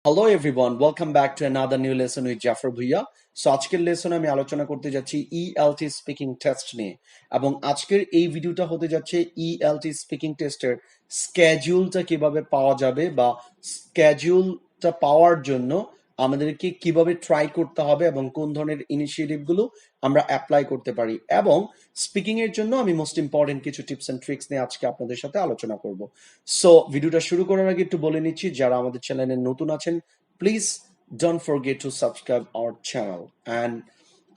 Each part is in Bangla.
Hello everyone, welcome back to another new lesson with Zafar Bhuiyan. So আজকের লেসনে আমি আলোচনা করতে যাচ্ছি ইএলটি স্পিকিং টেস্ট নিয়ে, এবং আজকের এই ভিডিওটা হতে যাচ্ছে ইএলটি স্পিকিং টেস্টের স্কেডিউলটা কিভাবে পাওয়া যাবে, বা স্কেডিউলটা পাওয়ার জন্য আমাদেরকে কিভাবে ট্রাই করতে হবে এবং কোন ধরনের ইনিশিয়েটিভগুলো আমরা অ্যাপ্লাই করতে পারি, এবং স্পিকিং এর জন্য আমি মোস্ট ইম্পর্টেন্ট কিছু টিপস এন্ড ট্রিক্স নিয়ে আজকে আপনাদের সাথে আলোচনা করব। সো ভিডিওটা শুরু করার আগে একটু বলে নিচ্ছি, যারা আমাদের চ্যানেলে নতুন আছেন, please don't forget to subscribe our channel. And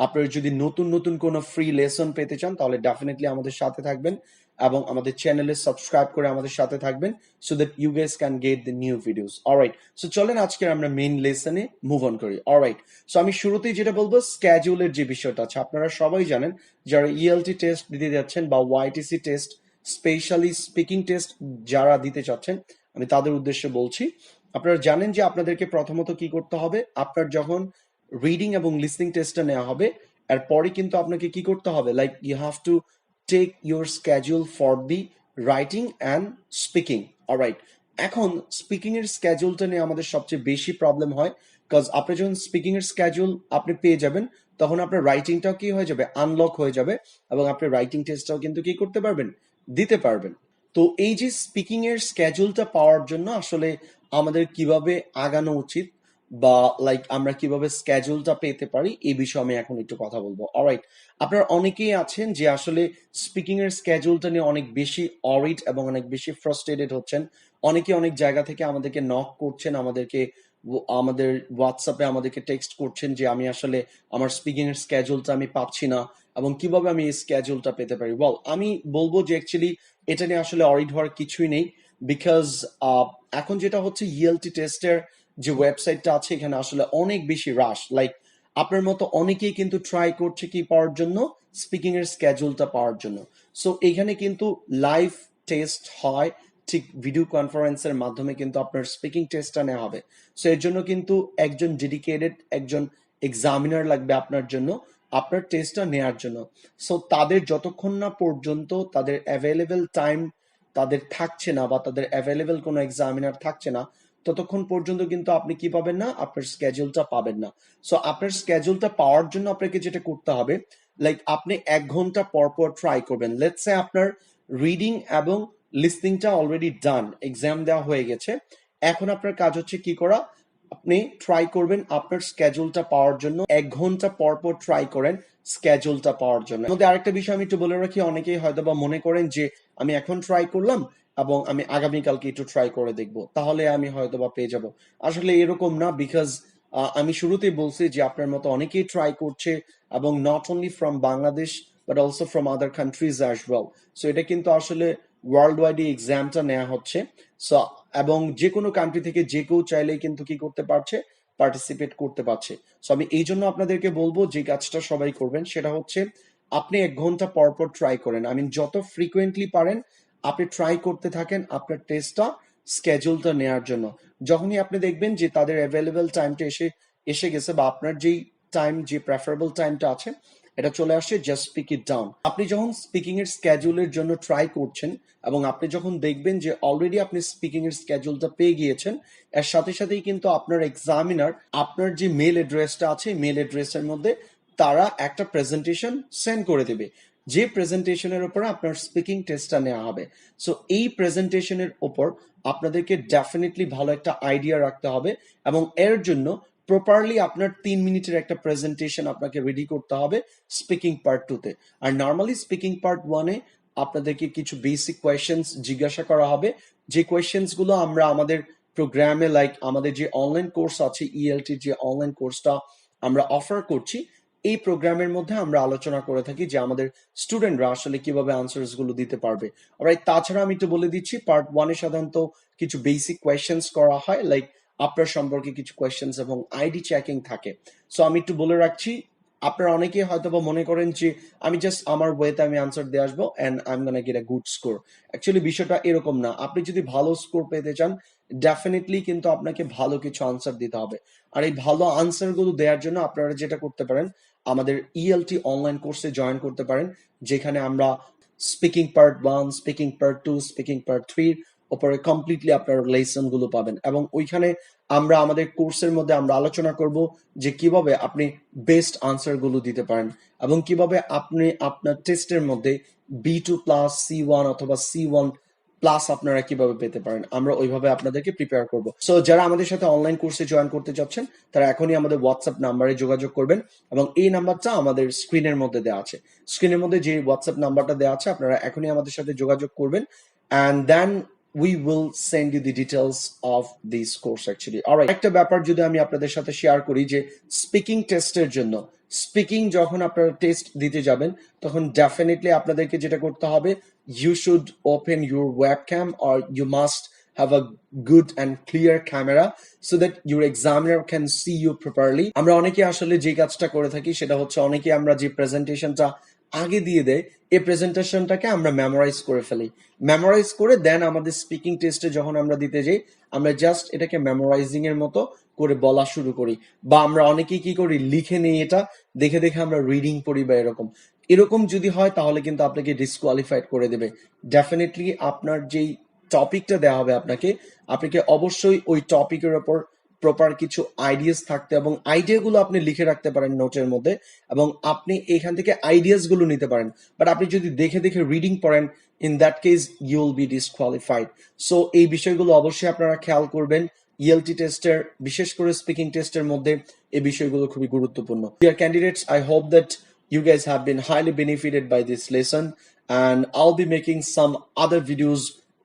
আপনারা যদি নতুন নতুন কোনো ফ্রি লেসন পেতে চান তাহলে ডেফিনেটলি আমাদের সাথে থাকবেন এবং আমাদের চ্যানেলে সাবস্ক্রাইব করে আমাদের সাথে থাকবেন, so that you guys can get the new videos. Alright, so চলেন আজকে আমরা মেইন লেসনে মুভ অন করি। অলরাইট, সো আমি শুরুতেই যেটা বলবো, স্ক্যাজুলের যে বিষয়টা আছে, আপনারা সবাই জানেন যারা ইএলটি টেস্ট দিতে যাচ্ছেন বা ওয়াইটিসি টেস্ট, স্পেশালি স্পিকিং টেস্ট যারা দিতে চাচ্ছেন, আমি তাদের উদ্দেশ্যে বলছি। আপনারা জানেন যে আপনাদেরকে প্রথমত কি করতে হবে, আপনার যখন রিডিং এবং লিসনিং টেস্টটা নেওয়া হবে এরপরে কিন্তু আপনাকে কি করতে হবে, like you have to take your schedule for the writing and speaking. Alright, এখন স্পিকিং এর স্ক্যাজুয়ালটা নিয়ে আমাদের সবচেয়ে বেশি প্রবলেম হয়, বিকজ আপনি যখন স্পিকিং এর স্ক্যাজুয়াল আপনি পেয়ে যাবেন, তখন আপনার রাইটিংটাও কি হয়ে যাবে, আনলক হয়ে যাবে, এবং আপনি রাইটিং টেস্টটাও কিন্তু কি করতে পারবেন, দিতে পারবেন। তো এই যে স্পিকিং এর স্ক্যাজুয়ালটা পাওয়ার জন্য আসলে আমাদের কিভাবে আগানো উচিত, বা লাইক আমরা কিভাবে স্ক্যাজুয়ালটা পেতে পারি, এই বিষয়ে আমি এখন একটু কথা বলবো। অলরাইট, আপনারা অনেকেই আছেন যে আসলে স্পিকিং এর স্ক্যাজুয়ালটা নিয়ে অনেক বেশি অরিড এবং অনেক বেশি ফ্রাস্ট্রেটেড হচ্ছেন। অনেকে অনেক জায়গা থেকে আমাদেরকে নক করছেন, আমাদের হোয়াটসঅ্যাপে আমাদেরকে টেক্সট করছেন যে আমি আসলে আমার স্পিকিং এর স্ক্যাজুয়ালটা আমি পাচ্ছি না, এবং কিভাবে আমি এই স্ক্যাজুয়ালটা পেতে পারি। ওয়েল, আমি বলবো যে অ্যাকচুয়ালি এটা নিয়ে আসলে অরিড হওয়ার কিছুই নেই, বিকজ এখন যেটা হচ্ছে, ইএলটি টেস্টের যে ওয়েবসাইটটা আছে এখানে আসলে অনেক বেশি রাশ, লাইক আপনার মতো অনেকেই কিন্তু ট্রাই করছে কি পাওয়ার জন্য, স্পিকিং এর স্ক্যাজুয়ালটা পাওয়ার জন্য। সো এখানে কিন্তু লাইভ টেস্ট হয়, ঠিক ভিডিও কনফারেন্সের মাধ্যমে কিন্তু আপনার স্পিকিং টেস্টটা নেওয়া হবে। সো এর জন্য কিন্তু একজন ডেডিকেটেড একজন এক্সামিনার লাগবে আপনার জন্য, আপনার টেস্টটা নেওয়ার জন্য। সো তাদের যতক্ষণ না পর্যন্ত তাদের অ্যাভেলেবেল টাইম তাদের থাকছে না, বা তাদের অ্যাভেলেবেল কোনো এক্সামিনার থাকছে না, ততক্ষণ পর্যন্ত কিন্তু আপনি কি পাবেন না, আপনার স্ক্যাজুয়ালটা পাবেন না। সো আপনার স্ক্যাজুয়ালটা পাওয়ার জন্য আপনাকে যেটা করতে হবে, লাইক আপনি 1 ঘন্টা পর পর ট্রাই করবেন। লেটস সে আপনার রিডিং এবং লিসনিংটা অলরেডি ডান, এক্সাম দেওয়া হয়ে গেছে, এখন আপনার কাজ হচ্ছে কি করা, আপনি ট্রাই করবেন আপনার স্ক্যাজুয়ালটা পাওয়ার জন্য। 1 ঘন্টা পর পর ট্রাই করেন স্ক্যাজুয়ালটা পাওয়ার জন্য। আমাদের আরেকটা বিষয় আমি একটু বলে রাখি, অনেকেই হয়তো বা মনে করেন যে আমি এখন ট্রাই করলাম এবং আমি আগামীকালকে একটু ট্রাই করে দেখব, তাহলে আমি হয়তো বা পেয়ে যাব। আসলে এরকম না, বিকজ আমি শুরুতেই বলছি যে আপনার মতো অনেকেই ট্রাই করছে, এবং not only from Bangladesh but also from other countries as well. So এটা কিন্তু আসলে ওয়ার্ল্ড ওয়াইড এই এক্সামটা নেওয়া হচ্ছে। সো এবং যে কোনো কান্ট্রি থেকে যে কেউ চাইলেই কিন্তু কি করতে পারছে, পার্টিসিপেট করতে পারছে। সো আমি এই জন্য আপনাদেরকে বলবো যে কাজটা সবাই করবেন, সেটা হচ্ছে আপনি 1 ঘন্টা পর পর ট্রাই করেন, আই মিন যত ফ্রিকুয়েন্টলি পারেন আপনি ট্রাই করতে থাকেন আপনার টেস্টটা স্কেজুলটা নেওয়ার জন্য। যখনই আপনি দেখবেন যে তাদের অ্যাভেলেবেল টাইমটা এসে এসে গেছে, বা আপনার যেই টাইম, যে প্রেফারেবল টাইমটা আছে এটা চলে আসছে, জাস্ট স্পিক ইট ডাউন। আপনি যখন স্পিকিং এর স্কেজুলের জন্য ট্রাই করছেন এবং আপনি যখন দেখবেন যে অলরেডি আপনি স্পিকিং এর স্কেজুলটা পেয়ে গিয়েছেন, এর সাথে সাথেই কিন্তু আপনার এক্সামিনার আপনার যে মেল অ্যাড্রেসটা আছে, মেল অ্যাড্রেসের মধ্যে তারা একটা প্রেজেন্টেশন সেন্ড করে দেবে, যে প্রেজেন্টেশনের উপর আপনার স্পিকিং টেস্টটা নেওয়া হবে। সো এই প্রেজেন্টেশনের উপর আপনাদেরকে ডেফিনেটলি ভালো একটা আইডিয়া রাখতে হবে, এবং এর জন্য প্রপারলি আপনার 3 মিনিটের একটা প্রেজেন্টেশন আপনাকে রেডি করতে হবে স্পিকিং পার্ট 2-তে। আর নর্মালি স্পিকিং পার্ট 1-এ আপনাদেরকে কিছু বেসিক কোয়েশ্চেন্স জিজ্ঞাসা করা হবে, যে কোয়েশ্চেন্স গুলো আমরা আমাদের প্রোগ্রামে, লাইক আমাদের যে অনলাইন কোর্স আছে, ইএলটির যে অনলাইন কোর্সটা আমরা অফার করছি, এই প্রোগ্রামের মধ্যে আমরা আলোচনা করে থাকি যে আমাদের স্টুডেন্টরা আসলে কিভাবে আনসার্স গুলো দিতে পারবে। অলরাইট, তাছাড়া আমি একটু বলে দিচ্ছি, পার্ট 1-এ সাধারণত কিছু বেসিক কোয়েশ্চেন্স করা হয়, লাইক আপনার সম্পর্কে কিছু কোয়েশ্চেন্স এবং আইডি চেকিং থাকে। সো আমি একটু বলে রাখছি, আপনারা অনেকেই হয়তো বা মনে করেন যে আমি জাস্ট আমার ওয়েতে আমি আনসার দিয়ে আসবো and I am gonna get a good score. Actually বিষয়টা এরকম না, আপনি যদি ভালো স্কোর পেতে চান ডেফিনেটলি কিন্তু আপনাকে ভালো কিছু আনসার দিতে হবে। আর এই ভালো আনসার গুলো দেওয়ার জন্য আপনারা যেটা করতে পারেন, আমাদের ইএলটি অনলাইন কোর্সে জয়েন করতে পারেন, যেখানে আমরা speaking part 1, speaking part 2, speaking part 3 উপরে কমপ্লিটলি আপনার লেসন গুলো পাবেন, এবং ওইখানে আমরা আমাদের কোর্সের মধ্যে আমরা আলোচনা করব যে কিভাবে আপনি বেস্ট আনসারগুলো দিতে পারেন এবং কিভাবে আপনি আপনার টেস্টের মধ্যে B2+ C1 অথবা C1 প্লাস আপনারা কিভাবে পেতে পারেন আমরা ওইভাবে আপনাদেরকে প্রিপেয়ার করব। সো যারা আমাদের সাথে অনলাইন কোর্সে জয়েন করতে যাচ্ছেন তারা এখনই আমাদের হোয়াটসঅ্যাপ নাম্বারে যোগাযোগ করবেন এবং এই নাম্বারটা আমাদের স্ক্রিনের মধ্যে দেওয়া আছে। স্ক্রিনের মধ্যে যে হোয়াটসঅ্যাপ নাম্বারটা দেওয়া আছে আপনারা এখনই আমাদের সাথে যোগাযোগ করবেন and then we will send you the details of this course actually. Alright, একটা ব্যাপার যদি আমি আপনাদের সাথে শেয়ার করি যে স্পিকিং টেস্টের জন্য স্পিকিং যখন আপনারা টেস্ট দিতে যাবেন তখন ডেফিনেটলি আপনাদেরকে যেটা করতে হবে you should open your webcam or you must have a good and clear camera so that your examiner can see you properly. আমরা অনেকে আসলে যে কাজটা করে থাকি সেটা হচ্ছে অনেকে আমরা যে প্রেজেন্টেশনটা আগে দিয়ে দেয় এই প্রেজেন্টেশনটাকে আমরা মেমোরাইজ করে ফেলি, মেমোরাইজ করে দেন আমাদের স্পিকিং টেস্টে যখন আমরা দিতে যাই আমরা জাস্ট এটাকে মেমোরাইজিং এর মতো করে বলা শুরু করি বা আমরা অনেকেই কি করি লিখে নেই এটা দেখে দেখে আমরা রিডিং পড়ি বা এরকম এরকম যদি হয় তাহলে কিন্তু আপনাকে ডিসকোয়ালিফাইড করে দেবে। ডেফিনেটলি আপনার যেই টপিকটা দেওয়া হবে আপনাকে অবশ্যই ওই টপিকের উপর প্রপার কিছু আইডিয়াস থাকতে এবং আইডিয়াগুলো আপনি লিখে রাখতে পারেন নোটের মধ্যে এবং আপনি এখান থেকে আইডিয়াস গুলো নিতে পারেন। বাট আপনি যদি দেখে দেখে রিডিং পড়েন in that case you will be disqualified. So এই বিষয়গুলো অবশ্যই আপনারা খেয়াল করবেন। ইএলটি টেস্টের বিশেষ করে স্পিকিং টেস্টের মধ্যে এই বিষয়গুলো খুবই গুরুত্বপূর্ণ। Dear candidates, I hope that you guys have been highly benefited by this lesson and I'll be making some other videos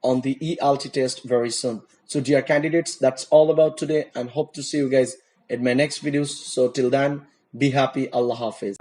on the ELT test very soon. So dear candidates, that's all about today and hope to see you guys in my next videos. So till then, be happy. Allah Hafiz.